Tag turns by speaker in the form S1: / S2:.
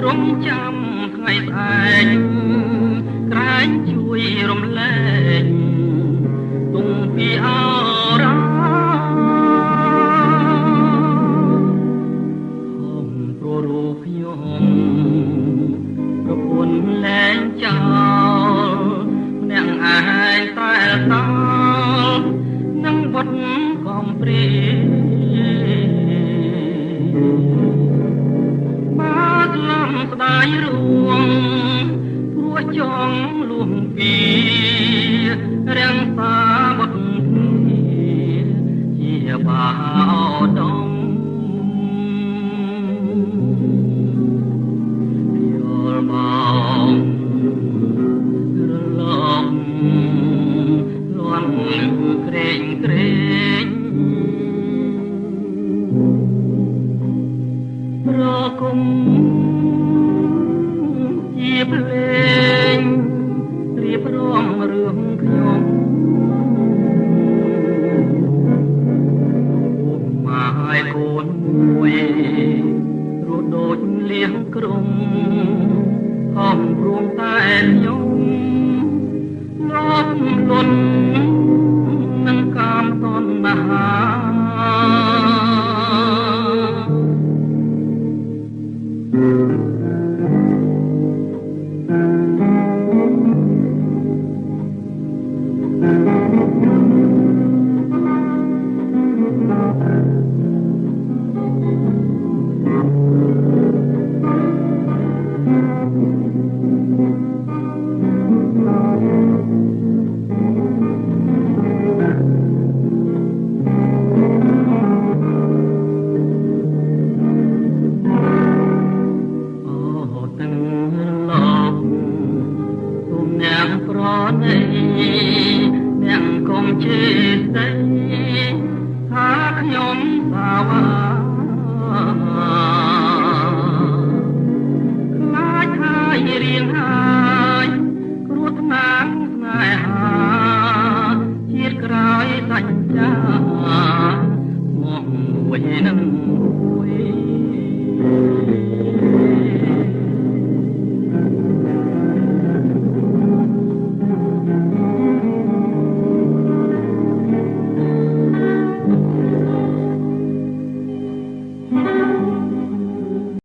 S1: រំចាំថ្ងៃស្អែកក្រែងជួយរំលែកទុំពីអរ៉ាហំព្រោះរូបខ្ញុំប្រពន្ធលែងចោលម្នាក់ឯងតែតោនឹងវត្តកំព្រាស្ដាយរួងព្រោះចង់លួងពីរាំងសាបុតជាបាដងយល់មករលំលន់ក្រែងក្រែងរគុំជាភ្លេងរៀបរាប់រឿងខ្ញុំពុកម៉ែកូនមួយរត់ដូចលៀងក្រុងហំព្រមតែខ្ញុំលំលន់នឹងកាមតណ្ហាប្រណីអ្នកកុំជេរស្ដីថាខ្ញុំសាវាខ្លាចហើយរៀងហើយគ្រោះថ្នាក់ស្នេហាជាតិក្រោយសច្ចាមកមួយនឹង